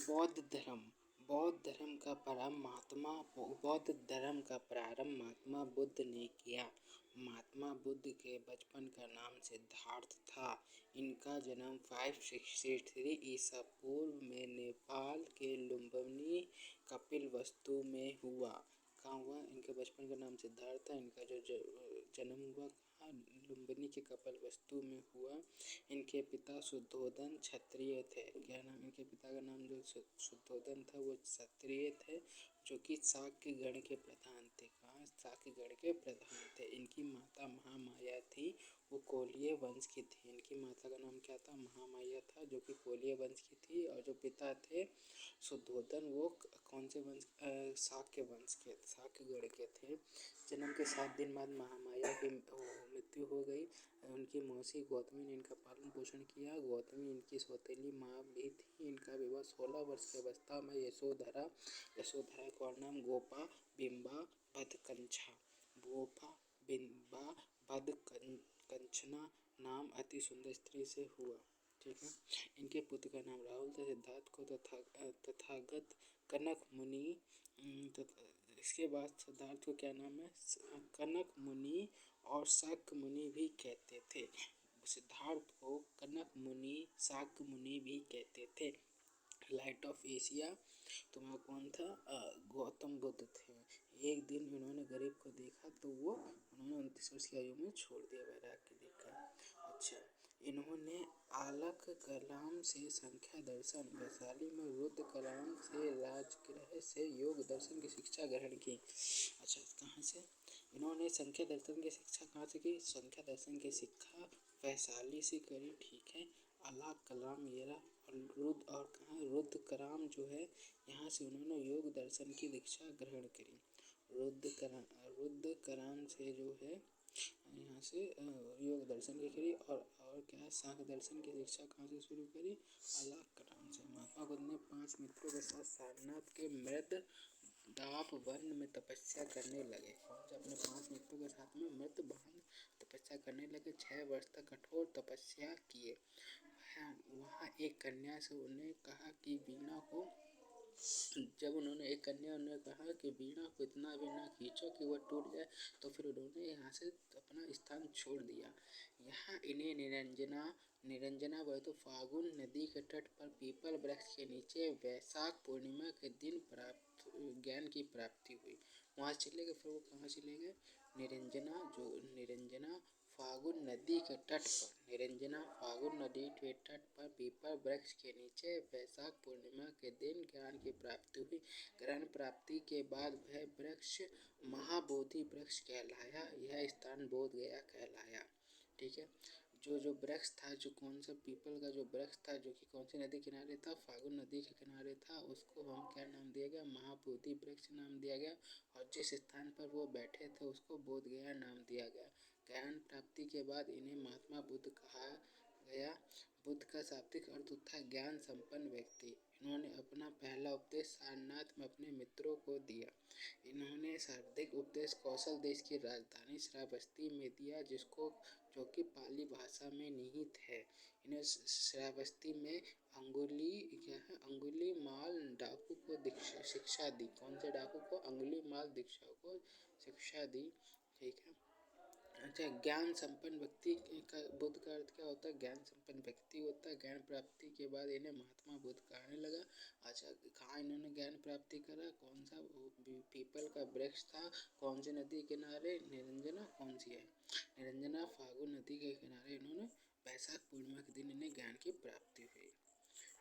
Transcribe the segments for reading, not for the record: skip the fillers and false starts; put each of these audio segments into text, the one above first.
बौद्ध धर्म बौद्ध धर्म का प्रारंभ महात्मा बुद्ध ने किया। महात्मा बुद्ध के बचपन का नाम सिद्धार्थ था। इनका जन्म 563 ईसा पूर्व में नेपाल के लुम्बिनी कपिलवस्तु में हुआ। कहाँ हुआ? इनके बचपन का नाम सिद्धार्थ था। इनका जो जन्म हुआ कहाँ? लुम्बिनी के कपिलवस्तु में हुआ। इनके पिता शुद्धोधन क्षत्रिय थे। क्या नाम? इनके पिता का नाम जो शुद्धोधन था वो क्षत्रिय थे, जो कि शाक्य गण के प्रधान थे। कहाँ? शाक्य गण के प्रधान थे। इनकी माता महामाया थी, वो कोलीय वंश की थी। इनकी माता का नाम क्या था? महामाया था, जो कि कोलीय वंश की थी। और जो पिता थे शुद्धोधन, वो कौन से वंश? शाक्य वंश के, शाक्य गण के थे। जन्म के 7 दिन बाद महामाया की मृत्यु हो गई। उनकी मौसी गौतमी ने इनका पालन पोषण किया। गौतमी इनकी सौतेली माँ भी थी। इनका विवाह 16 वर्ष की अवस्था में यशोधरा का और नाम गोपा बिंबा भदकंचना नाम अति सुंदर स्त्री से हुआ। ठीक है। इनके पुत्र का नाम राहुल था। सिद्धार्थ को तथागत कनक मुनि इसके बाद सिद्धार्थ को क्या नाम है? कनक मुनि और शाक्य मुनि भी कहते थे। सिद्धार्थ को कनक मुनि शाक्य मुनि भी कहते थे। लाइट ऑफ एशिया तुम्हारा कौन था? गौतम बुद्ध थे। एक दिन इन्होंने गरीब को देखा तो उन्होंने 29 वर्ष की आयु में छोड़ दिया, वैराग्य देखा। अच्छा, इन्होंने आलक कलाम से संख्या दर्शन, वैशाली में रुद्र कलाम से राजगृह से योग दर्शन की शिक्षा ग्रहण की। अच्छा, कहाँ से इन्होंने संख्या दर्शन की शिक्षा कहाँ से की? संख्या दर्शन की शिक्षा वैशाली से करी। ठीक है। अलाक कलाम येरा और कहाँ? रुद्र कराम जो है, यहाँ से उन्होंने योग दर्शन की दीक्षा ग्रहण करी। रुद्र कराम से जो है यहाँ से योग दर्शन की करी। और क्या? सांख्य दर्शन की दीक्षा कहाँ से शुरू करी? अलाक कलाम से। महात्मा बुद्ध ने 5 मित्रों के साथ सारनाथ के मृद दाप वन में तपस्या करने लगे। कौन से? अपने 5 मित्रों के साथ में मृत बांध तपस्या करने लगे। 6 वर्ष तक कठोर तपस्या किए। वहाँ एक कन्या से उन्हें कहा कि वीणा को इतना भी ना खींचो कि वह टूट जाए, तो फिर उन्होंने यहाँ से अपना स्थान छोड़ दिया। यहाँ इन्हें निरंजना वह तो फागुन नदी के तट पर पीपल वृक्ष के नीचे वैशाख पूर्णिमा के दिन ज्ञान की प्राप्ति हुई। वहाँ चले गए। फिर वो कहाँ चले गए? निरंजना फागुन नदी के तट पर पीपल वृक्ष के नीचे वैशाख पूर्णिमा के दिन ज्ञान की प्राप्ति हुई। ज्ञान प्राप्ति के बाद वह वृक्ष महाबोधि वृक्ष कहलाया। यह स्थान बोध गया कहलाया। ठीक है। जो वृक्ष था, जो कौन सा पीपल का जो वृक्ष था, जो कि कौन सी नदी किनारे था? फागुन नदी के किनारे था। उसको हम क्या नाम दिया गया? महाबोधि वृक्ष नाम दिया गया। और जिस स्थान पर वो बैठे थे उसको बोध गया नाम दिया गया। ज्ञान प्राप्ति के बाद इन्हें महात्मा बुद्ध कहा गया। बुद्ध का शाब्दिक अर्थ था ज्ञान संपन्न व्यक्ति। इन्होंने अपना पहला उपदेश सारनाथ में अपने मित्रों को दिया। इन्होंने शाब्दिक उपदेश कौशल देश की राजधानी श्रावस्ती में दिया, जो कि पाली भाषा में निहित है। इन्हें श्रावस्ती में अंगुलीमाल डाकू को शिक्षा दी। कौन से डाकू को? अंगुलीमाल दीक्षा को शिक्षा दी। ठीक है। अच्छा, ज्ञान संपन्न व्यक्ति का बुद्ध का अर्थ क्या होता है? ज्ञान संपन्न व्यक्ति होता है। ज्ञान प्राप्ति के बाद इन्हें महात्मा बुद्ध कहने लगा। अच्छा, कहाँ इन्होंने ज्ञान प्राप्ति करा? कौन सा? पीपल का वृक्ष था। कौन सी नदी किनारे? निरंजना। कौन सी है? निरंजना फागुन नदी के किनारे इन्होंने वैशाख पूर्णिमा के दिन इन्हें ज्ञान की प्राप्ति हुई।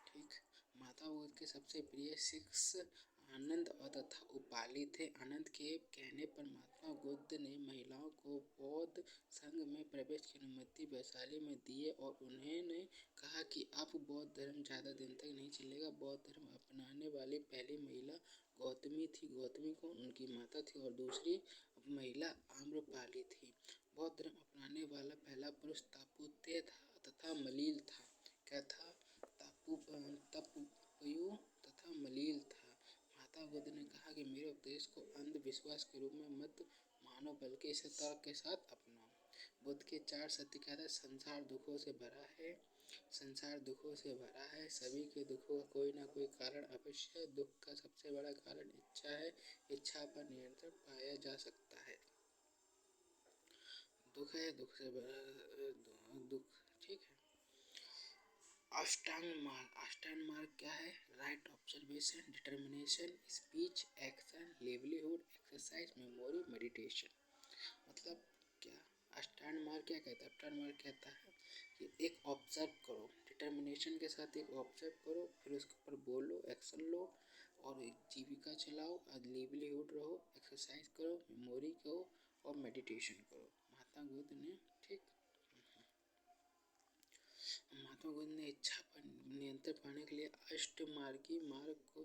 ठीक। माता बुद्ध के सबसे प्रिय शिष्य आनंद तथा उपाली थे। आनंद के कहने पर महात्मा बुद्ध ने महिलाओं को बौद्ध संघ में प्रवेश की अनुमति वैशाली में दिए और उन्होंने कहा कि अब बौद्ध धर्म ज़्यादा दिन तक नहीं चलेगा। बौद्ध धर्म अपनाने वाली पहली महिला गौतमी थी। गौतमी को उनकी माता थी और दूसरी महिला आम्रपाली थी। बौद्ध धर्म अपनाने वाला पहला पुरुष तापुत्य तथा मलील था। क्या था? तपयु तथा मलील था। माता बुद्ध ने कहा कि मेरे उपदेश को अंधविश्वास के रूप में मत मानो, बल्कि इसे तर्क के साथ अपनाओ। बुद्ध के 4 सत्य क्या था? संसार दुखों से भरा है, संसार दुखों से भरा है, सभी के दुखों का कोई ना कोई कारण अवश्य है। दुख का सबसे बड़ा कारण इच्छा है, इच्छा पर नियंत्रण पाया जा सकता है। दुख है, दुख से दुख, ठीक है। अष्टांग मार्ग क्या है? Right observation, determination, speech, action, livelihood, exercise, memory, meditation. मतलब क्या? अष्टांग मार्ग क्या कहता है? अष्टांग मार्ग कहता है कि एक ऑब्जर्व करो, डिटर्मिनेशन के साथ एक ऑब्जर्व करो, फिर उसके ऊपर बोलो, एक्शन लो और एक जीविका चलाओ, लिवलीहुड रहो, एक्सरसाइज करो, मेमोरी करो और मेडिटेशन करो। महात्मा बुद्ध ने, ठीक, महात्मा बुद्ध ने इच्छा पर नियंत्रण पाने के लिए अष्टमार्गी मार्ग को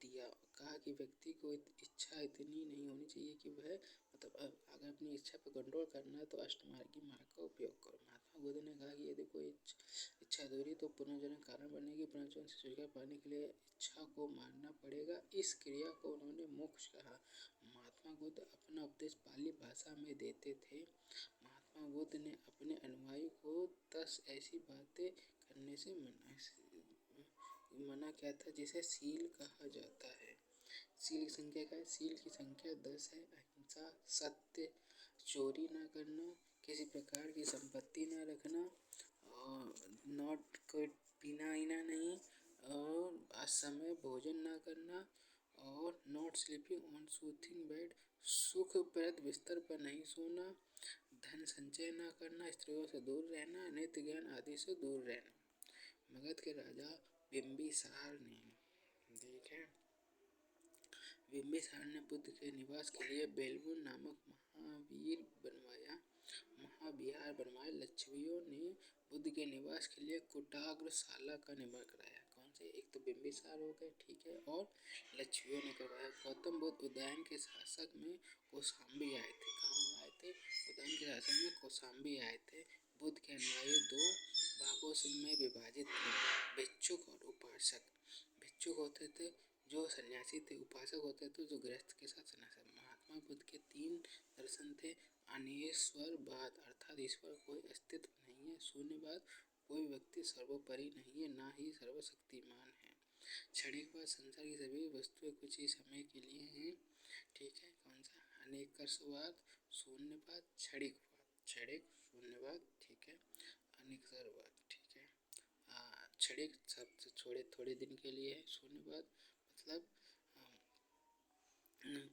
दिया। कहा कि व्यक्ति को इच्छा इतनी नहीं होनी चाहिए कि वह मतलब अगर अपनी इच्छा पर कंट्रोल करना है तो अष्टमार्गी मार्ग का उपयोग करो। महात्मा बुद्ध ने कहा कि यदि कोई इच्छा अधूरी तो पुनर्जन्म कारण बनेगी। पुनर्जन्म से छुटकारा पाने के लिए इच्छा को मारना पड़ेगा। इस क्रिया को उन्होंने मोक्ष कहा। महात्मा बुद्ध अपना उपदेश पाली भाषा में देते थे। महात्मा बुद्ध ने अपने अनुयायियों को 10 ऐसी बातें करने से मना किया था जिसे सील कहा जाता है। सील की संख्या क्या है? सील की संख्या 10 है। अहिंसा, सत्य, चोरी ना करना, किसी प्रकार की संपत्ति ना रखना, और नॉट कोई पीना हीना नहीं, और असमय भोजन ना करना, और not sleeping on soothing bed, सुखप्रद बिस्तर पर नहीं सोना, धन संचय न करना, स्त्रियों से दूर रहना, नित्य ज्ञान आदि से दूर रहना। मगध के राजा बिंबिसार ने, देखें, बिंबिसार ने बुद्ध के निवास के लिए बेलूर नामक महाविहार बनवाया। लक्षवियों ने बुद्ध के निवास के लिए कुटाग्रशाला का निर्माण कराया। कौन से? एक तो बिंबिसार हो गए, ठीक है, और लक्षवियों ने करवाया। गौतम बुद्ध उदयन के शासक में कौशाम्बी आए थे। कहाँ आए थे? उदयन के शासक में कौशाम्बी आए थे। बुद्ध के अनुयायी 2 भागों में विभाजित थे, भिक्षुक और उपासक। भिक्षुक होते थे जो सन्यासी थे, उपासक होते थे जो गृहस्थ के साथ सन्यासी। महात्मा बुद्ध के 3 दर्शन थे। अनेश्वरवाद अर्थात ईश्वर कोई अस्तित्व नहीं है। शून्यवाद, कोई व्यक्ति सर्वोपरि नहीं है, ना ही सर्वशक्तिमान है। क्षणिकवाद, संसार की सभी वस्तुएं कुछ ही समय के लिए हैं, ठीक है। कौन सा? अनेकर्षवाद, शून्यवाद, क्षणिकवाद, क्षणिक, शून्यवाद, ठीक है, अनेकर्षवाद, ठीक है। क्षणिक शब्द थोड़े दिन के लिए है। शून्यवाद मतलब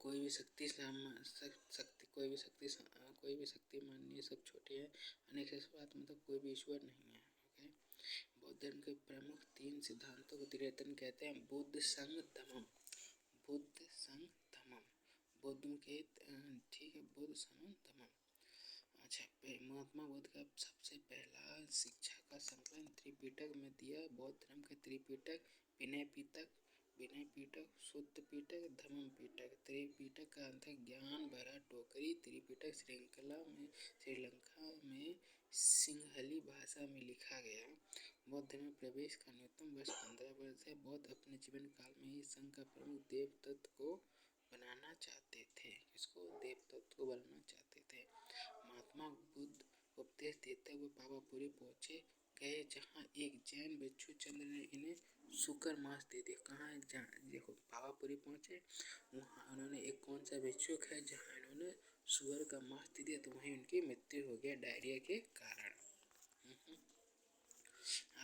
कोई भी शक्ति माननीय, सब छोटे हैं। अनेकर्षवाद मतलब कोई भी ईश्वर नहीं है, ओके। बौद्ध धर्म के प्रमुख 3 सिद्धांतों को त्रिरत्न कहते हैं। बुद्ध संग धम्मम, बुद्ध संग धम्मम, बौद्ध के, ठीक है, बुद्ध संग धम्मम। अच्छा, महात्मा बुद्ध का सबसे पहला शिक्षा का संकलन त्रिपिटक में दिया। बौद्ध धर्म के त्रिपिटक विनय पिटक, सुत्त पिटक, धम्म पिटक। त्रिपिटक का अर्थ है ज्ञान भरा टोकरी। त्रिपिटक श्रीलंका में सिंहली भाषा में लिखा गया। बौद्ध धर्म में प्रवेश का न्यूनतम वर्ष 15 वर्ष है। बौद्ध अपने जीवन काल में ही संघ का प्रमुख देवदत्त को बनाना चाहते थे। इसको देवदत्त को बनाना चाहते थे। महात्मा बुद्ध उपदेश देते हुए पावापुरी पहुँचे गए, जहाँ एक जैन भिक्षु चंद्र ने इन्हें शुकर मांस दे दिया। कहाँ है? देखो, पावापुरी पहुँचे, वहाँ उन्होंने एक कौन सा भिक्षुक है जहाँ इन्होंने सुअर का मांस दे दिया, तो वहीं उनकी मृत्यु हो गया डायरिया के कारण।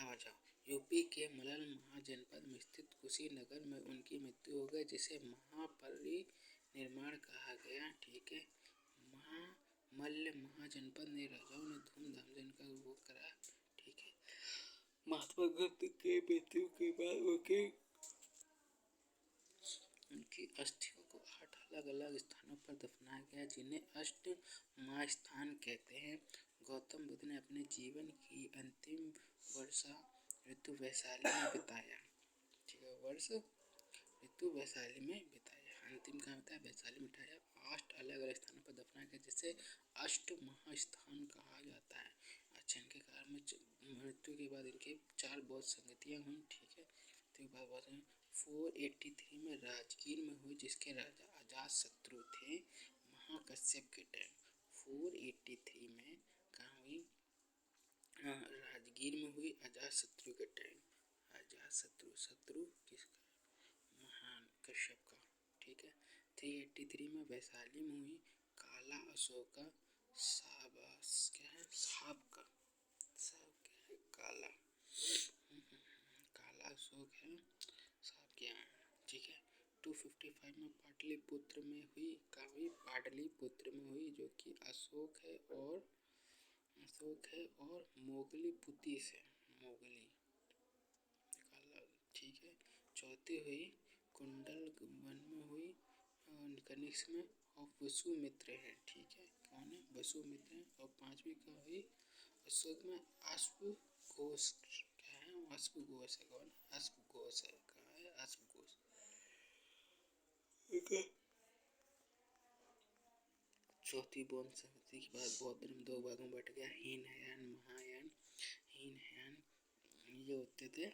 आ जाओ, यूपी के मलल महाजनपद में स्थित कुशीनगर में उनकी मृत्यु हो गई, जिसे महापरिनिर्वाण कहा गया, ठीक है। मल्ल महाजनपद ने राजाओं ने धूमधाम से इनका वो करा, ठीक है। महात्मा बुद्ध के मृत्यु के बाद उनकी अस्थियों को 8 अलग-अलग स्थानों पर दफनाया गया, जिन्हें अष्टमास्थान कहते हैं। गौतम बुद्ध ने अपने जीवन की अंतिम वर्षा ऋतु वैशाली में बिताया, ठीक है, ऋतु वैशाली में बिताया। अंतिम कहाँ बिताया? वैशाली में बिताया। 8 अलग-अलग स्थानों पर दफनाया गया, जिसे अष्टमहास्थान कहा जाता है। अच्छा, इनके कारण में मृत्यु के बाद इनके 4 बौद्ध संगतियाँ हुई, ठीक है। तो बाद 483 में राजगीर में हुई, जिसके राजा अजातशत्रु थे। महाकश्यप के टाइम 483 में कहाँ हुई? राजगीर में हुई अजातशत्रु के टाइम। अजातशत्रु, शत्रु किसका? महान कश्यप का। ठीक है। 383 में वैशाली में हुई काला अशोक का शाबाश क्या है? साप का। साप क्या है? काला। काला अशोक है, साप क्या है? ठीक है। 255 में पाटलिपुत्र में हुई, कहाँ हुई? पाटलिपुत्र में हुई, जो कि अशोक है और मोगली पुती से। मोगली काला। ठीक है। चौथी हुई कुंडल वन में हुई कनिष्क में और वसुमित्र है। ठीक है। कौन है? वसुमित्र है। और पांचवी का हुई अशोक में अश्वघोष। क्या है? अश्वघोष है। कौन? अश्वघोष है। कहाँ है? अश्वघोष। ठीक है। चौथी बौद्ध संस्कृति के बाद बौद्ध धर्म दो भागों में बट गया, हीनयान महायान। हीनयान ये होते थे,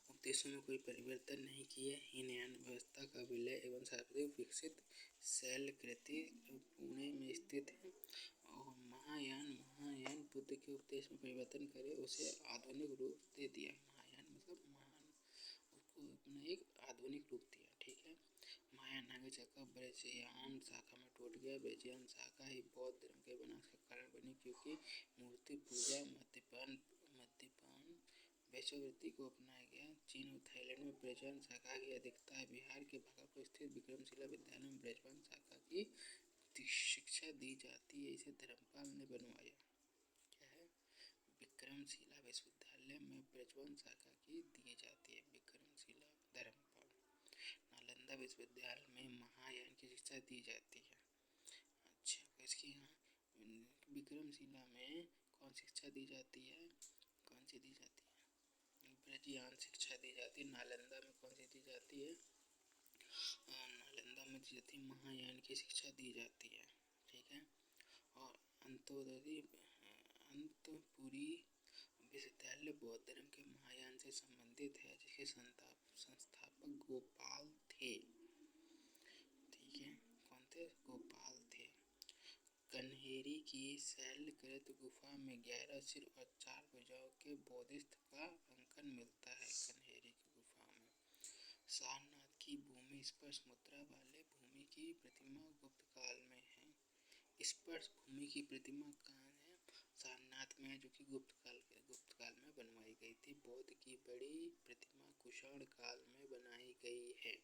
उपदेशों में कोई परिवर्तन नहीं किए। हीनयान व्यवस्था का विलय एवं सर्वाधिक विकसित शैलकृति पुणे में स्थित है। और महायान बुद्ध के उपदेश में परिवर्तन करे, उसे आधुनिक रूप दे दिया। महायान मतलब महान, उसको अपना एक आधुनिक रूप दिया। ठीक है। महायान आगे चलकर ब्रजयान शाखा में टूट गया। ब्रजयान शाखा ही बौद्ध धर्म के विनाश का कारण बनी, क्योंकि मूर्ति पूजा, मद्यपान वैश्यवृत्ति को अपनाया गया। चीन और थाईलैंड में ब्रजयान शाखा की अधिकता है। बिहार के भागलपुर स्थित विक्रमशिला विद्यालय में ब्रजयान शाखा की शिक्षा दी जाती है। इसे धर्मपाल ने बनवाया। क्या है? विक्रमशिला विश्वविद्यालय में ब्रजयान शाखा की दी जाती है। विक्रमशिला धर्मपाल। नालंदा विश्वविद्यालय में महायान की शिक्षा दी जाती है। अच्छा, इसकी यहाँ विक्रमशिला में कौन शिक्षा दी जाती है? कौन सी दी जाती है? ब्रजयान शिक्षा दी जाती है। नालंदा में कौन सी दी जाती है? नालंदा में दी जाती है महायान की शिक्षा दी जाती है। ठीक है। और अंतोदरी अंतपुरी विश्वविद्यालय बौद्ध धर्म के महायान से संबंधित है, जिसके संस्थापक गोपाल थे। ठीक है। कौन थे? गोपाल थे। कन्हेरी की शैलकृत गुफा में 11 सिर और 4 भुजाओं के बोधिसत्व का अंकन मिलता है। कन्हेरी की गुफा में। सारनाथ की भूमि स्पर्श मुद्रा वाले भूमि की प्रतिमा गुप्त काल में है। स्पर्श भूमि की प्रतिमा कहाँ है? सारनाथ में, जो कि गुप्त काल में बनवाई गई थी। बौद्ध की बड़ी प्रतिमा कुषाण काल में बनाई गई है।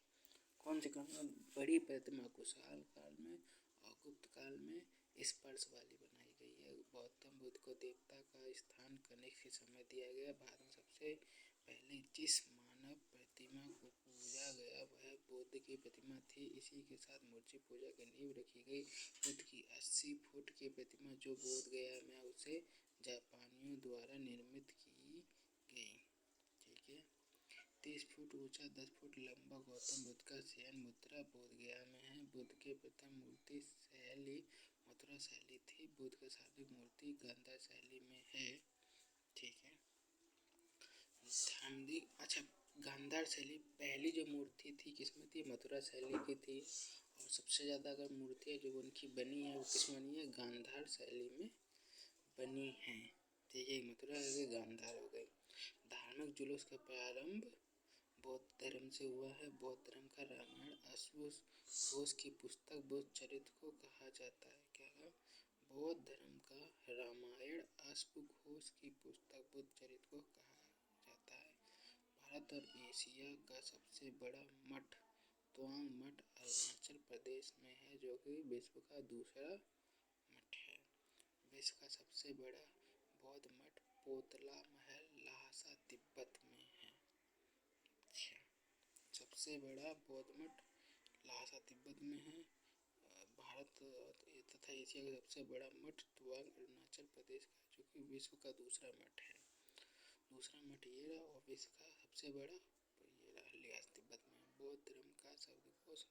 कौन से काल में? बड़ी प्रतिमा कुषाण काल में और गुप्त काल में स्पर्श वाली बनाई गई है। गौतम बुद्ध को देवता का स्थान कनिष्क के समय दिया गया। भारत में सबसे पहले जिस मानव प्रतिमा को पूजा गया वह बुद्ध की प्रतिमा थी। इसी के साथ मूर्ति पूजा की नींव रखी गई। बुद्ध की 80 फुट की प्रतिमा जो बोध गया में उसे जापानियों द्वारा निर्मित की गई। ठीक है। 30 फुट ऊंचा, 10 फुट लंबा गौतम बुद्ध का शयन मुद्रा बोध गया में है। बुद्ध की प्रथम मूर्ति शैली मथुरा शैली थी। बुद्ध की शाब्दिक मूर्ति गांधार शैली में है। ठीक है। अच्छा, गांधार शैली पहली जो मूर्ति थी किसमें थी? मथुरा शैली की थी। और सबसे ज़्यादा अगर मूर्तियाँ जो उनकी बनी है वो किसमें बनी है? गांधार शैली में बनी है। ठीक है। मथुरा हो गई, गांधार हो गई। धार्मिक जुलूस का प्रारंभ बौद्ध धर्म से हुआ है। बौद्ध धर्म का रामायण अश्वघोष की पुस्तक बुद्ध चरित्र को कहा जाता है। क्या? बौद्ध धर्म का रामायण अश्वघोष की पुस्तक बुद्ध चरित्र को कहा जाता है। भारत और एशिया का सबसे बड़ा मठ तवांग मठ अरुणाचल प्रदेश में है, जो कि विश्व का दूसरा मठ है। विश्व का सबसे बड़ा बौद्ध मठ पोतला महल लहासा तिब्बत में है। अच्छा, सबसे बड़ा बौद्ध मठ लहासा तिब्बत में है। भारत तथा एशिया का सबसे बड़ा मठ तवांग अरुणाचल प्रदेश का, जो कि विश्व का दूसरा मठ है। दूसरा मठ ये रहा। और विश्व का सबसे बड़ा ये रहा लहासा तिब्बत में। बौद्ध धर्म का शब्दकोश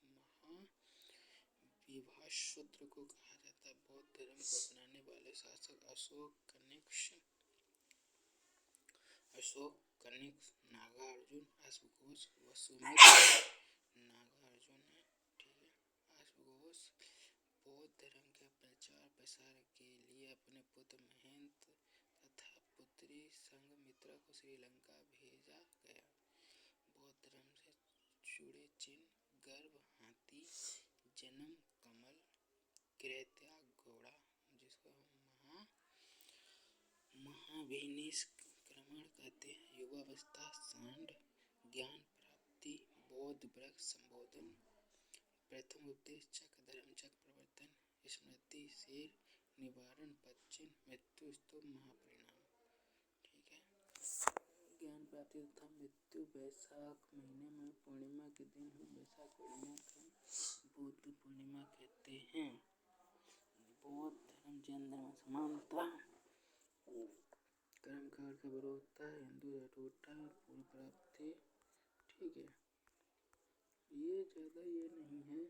महाविभाषसूत्र को कहा जाता है। बौद्ध धर्म को अपनाने वाले शासक अशोक कनिष्क नागार्जुन अश्वघोष वसुमित्र नागार्जुन है। ठीक है। अश्वघोष बौद्ध धर्म के प्रचार प्रसार के लिए अपने पुत्र महेंद्र तथा पुत्री संघमित्रा को श्रीलंका भेजा गया। बौद्ध धर्म से जुड़े चिन्ह गर्भ हाथी, जन्म कमल, कृत्या घोड़ा जिसको हम महाभिनिष्क्रमण कहते हैं, युवावस्था सांड, ज्ञान प्राप्ति, बौद्ध वृक्ष संबोधन, प्रथम उपदेश चक्र, धर्म चक्र प्रवर्तन, स्मृति शेर, निवारण पश्चिम, मृत्यु स्तूप, महापरिणाम। ठीक है। ज्ञान प्राप्ति तथा मृत्यु वैशाख महीने में पूर्णिमा के दिन हुई। वैशाख पूर्णिमा को बुद्ध पूर्णिमा कहते हैं। बौद्ध धर्म जैन धर्म समानता, कर्म काल का विरोधता, हिंदू अटूटता, पूर्ण प्राप्ति। ठीक है, ये ज़्यादा ये नहीं है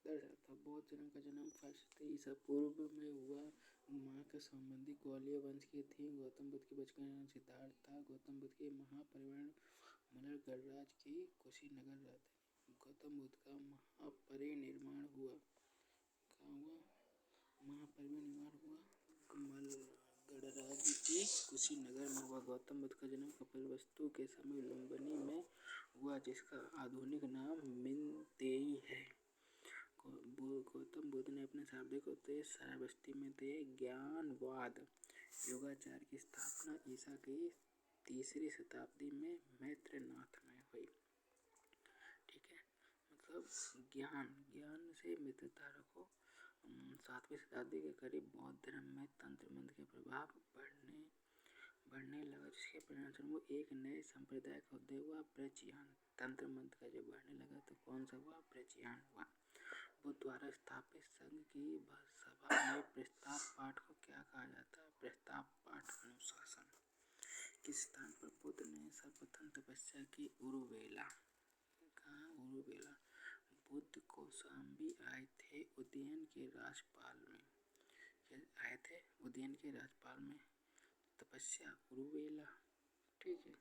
दर्शाता। बौद्ध धर्म का जन्म 1 ईसा पूर्व में हुआ। माँ के संबंधी ग्वालियर वंश की थी। गौतम बुद्ध के बचपन का नाम सिद्धार्थ था। गौतम बुद्ध के महापरिनिर्वाण मलर गणराज्य की कुशीनगर राजधानी। गौतम बुद्ध का महापरिनिर्वाण हुआ। कहाँ हुआ? महापरिनिर्वाण हुआ मलर गणराज्य की कुशीनगर में हुआ। गौतम बुद्ध का जन्म कपिलवस्तु के समय लुम्बिनी में हुआ, जिसका आधुनिक नाम मिन्तेई है। गौतम बुद्ध ने अपने शाब्दिक उपदेश श्रावस्ती में दिए। ज्ञानवाद योगाचार की स्थापना ईसा की 3री शताब्दी में मैत्रनाथ में हुई। ठीक है, मतलब ज्ञान से मित्रता रखो। 7वीं शताब्दी के करीब बौद्ध धर्म में तंत्र मंत्र के प्रभाव बढ़ने लगा, जिसके परिणामस्वरूप एक नए संप्रदाय का उदय हुआ, ब्रजयान। तंत्र मंत्र का जब बढ़ने लगा तो कौन सा हुआ? ब्रजयान हुआ। बुद्ध द्वारा स्थापित संघ की सभा में प्रस्ताव पाठ को क्या कहा जाता है? प्रस्ताव पाठ अनुशासन। किस स्थान पर बुद्ध ने सर्वप्रथम तपस्या की? उरुवेला। कहाँ? उरुवेला। बुद्ध कौशाम्बी आए थे उदयन के राजपाल में। आए थे उदयन के राजपाल में, तपस्या उरुवेला। ठीक है।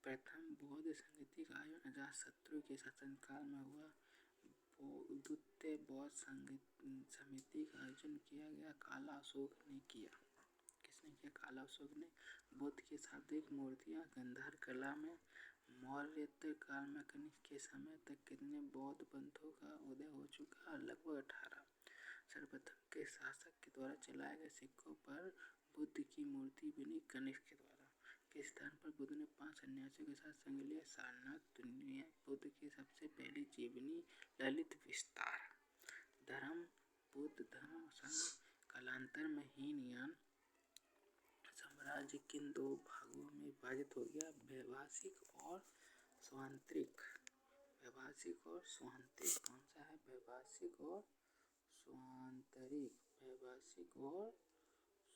प्रथम बौद्ध संगति का आयोजन अजातशत्रु के शासनकाल में हुआ। द्वितीय बौद्ध समिति का आयोजन किया गया, काला अशोक ने किया। किसने किया? काला अशोक ने। बुद्ध की शाब्दिक मूर्तियां गांधार कला में। मौर्योत्तर काल में कनिष्क के समय तक कितने बौद्ध पंथों का उदय हो चुका? लगभग 18। सर्वप्रथम के शासक के द्वारा चलाए गए सिक्कों पर बुद्ध की मूर्ति बनी, कनिष्क के द्वारा। किस स्थान पर बुद्ध ने 5 सन्यासियों के साथ संग लिया? सारनाथ। दुनिया बुद्ध की सबसे पहली जीवनी ललित विस्तार। धर्म बुद्ध धर्म संघ कालांतर में हीनयान साम्राज्य किन 2 भागों में विभाजित हो गया? वैभाषिक और स्वांतरिक। वैभाषिक और स्वांतरिक। कौन सा है? वैभाषिक और स्वांतरिक। वैभाषिक और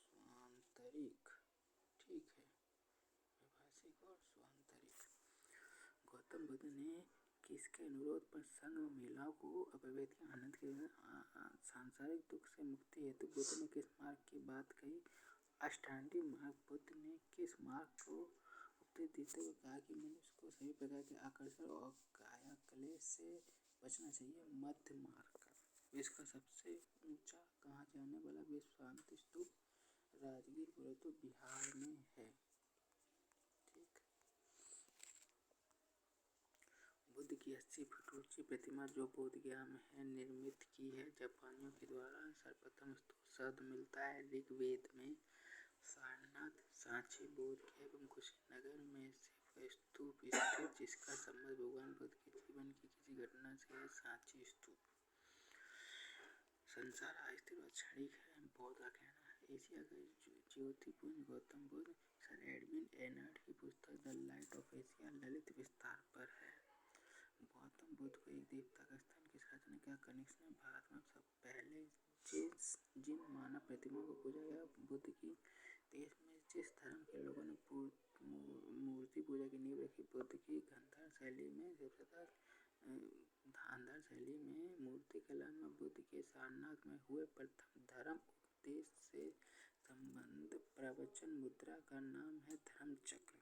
स्वांतरिक। ठीक है, वैभाषिक और स्वांतरिक। गौतम बुद्ध ने किसके अनुरोध पर संघ में महिलाओं को अभिव्यक्ति आनंद के सांसारिक दुख से मुक्ति हेतु बुद्ध ने किस मार्ग की बात कही? अष्टांगिक मार्ग। बुद्ध ने किस मार्ग को उपदेश देते हुए कहा कि मनुष्य को सभी प्रकार के आकर्षण और काया क्लेश से बचना चाहिए? मध्य मार्ग का। विश्व का सबसे ऊंचा कहा जाने वाला विश्व शांति स्तूप राजगीर पुरतो बिहार में है। ठीक। बुद्ध की 80 फुट ऊंची प्रतिमा जो बोधगया में है, निर्मित की है जापानियों के द्वारा। सर्वप्रथम स्तूप शब्द मिलता है ऋग्वेद में। सारनाथ, सांची, बोधगया एवं कुशीनगर में से स्तूप स्थित जिसका संबंध भगवान बुद्ध के जीवन की किसी घटना से है, सांची स्तूप। संसार अस्थिर और क्षणिक है, बौद्ध का कहना है। एशिया का ज्योतिपुंज गौतम बुद्ध। सर एडविन एनर्ड की पुस्तक the light of Asia Lalit विस्तार पर है। गौतम बुद्ध को एक देवता का स्थान किस राजा ने किया? कनिष्क ने। भारत में सब पहले जिन मानव प्रतिमाओं को पूजा गया बुद्ध की देश में जिस धर्म के लोगों ने मूर्ति पूजा की नींव रखी, बुद्ध की गांधार शैली में मूर्ति कला में बुद्ध के सारनाथ में हुए प्रथम धर्म उपदेश से संबंध प्रवचन मुद्रा का नाम है धर्म चक्र।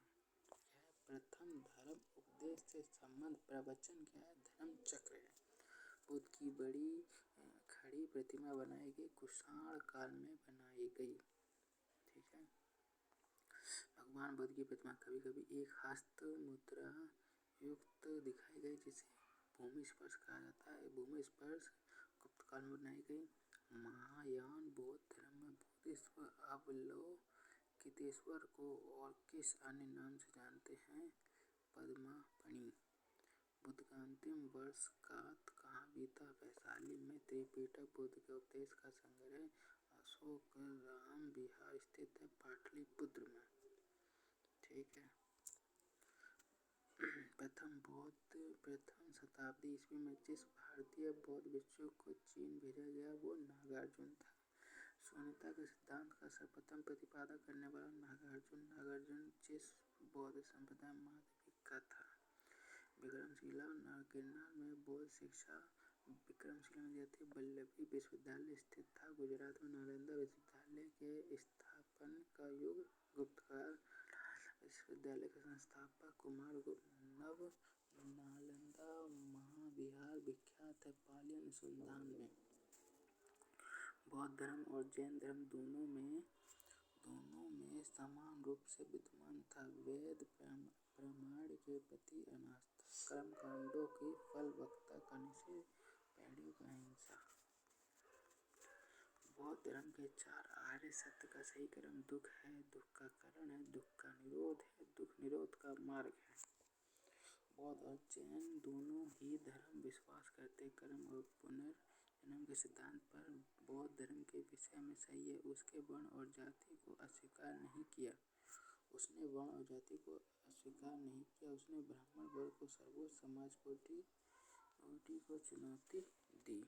प्रथम धर्म उपदेश से संबंध प्रवचन क्या है? धर्म चक्र है। बुद्ध की बड़ी खड़ी प्रतिमा बनाई गई, कुषाण काल में बनाई गई। ठीक है। भगवान बुद्ध की प्रतिमा कभी कभी एक हस्त मुद्रा युक्त दिखाई गई, जिसे भूमि स्पर्श कहा जाता है। भूमि स्पर्श गुप्त काल में बनाई गई। महायान बौद्ध धर्म में बोधिसत्व अवलोकितेश्वर को और किस अन्य नाम से जानते हैं? पद्मापणि। बुद्ध का अंतिम वर्ष कात कहाँ बीता? वैशाली में। त्रिपिटक बुद्ध के उपदेश का संग्रह अशोकराम विहार स्थित है, पाटलिपुत्र में। ठीक है। प्रथम शताब्दी ईस्वी में जिस भारतीय बौद्ध भिक्षु को चीन भेजा गया वो नागार्जुन था। शून्यता के सिद्धांत का सर्वप्रथम प्रतिपादन करने वाला नागार्जुन जिस बौद्ध संप्रदाय माध्यमिक का था। विक्रमशिला। गिरनार में बौद्ध शिक्षा विक्रमशिला में दी। वल्लभी विश्वविद्यालय स्थित था गुजरात में। नालंदा विश्वविद्यालय के स्थापन का युग गुप्तकाल। विश्वविद्यालय के संस्थापक कुमारगुप्त। नव नालंदा महाविहार विख्यात है पाली अनुसंधान में। बौद्ध धर्म और जैन धर्म दोनों में समान रूप से विद्यमान था। वेद प्रमाण के प्रति अनास्था। कर्मकांडों की फलवत्ता का निषेध। पेड़ों की अहिंसा। बौद्ध धर्म के 4 आर्य सत्य का सही क्रम दुख है, दुख का कारण है, दुख का निरोध है, दुख निरोध का मार्ग है। बौद्ध और जैन दोनों ही धर्म विश्वास करते कर्म और पुनर्जन्म के सिद्धांत पर। बौद्ध धर्म के विषय में सही है, उसके वर्ण और जाति को अस्वीकार नहीं किया। उसने ब्राह्मण वर्ग को सर्वोच्च समाज कोटि को चुनौती दी।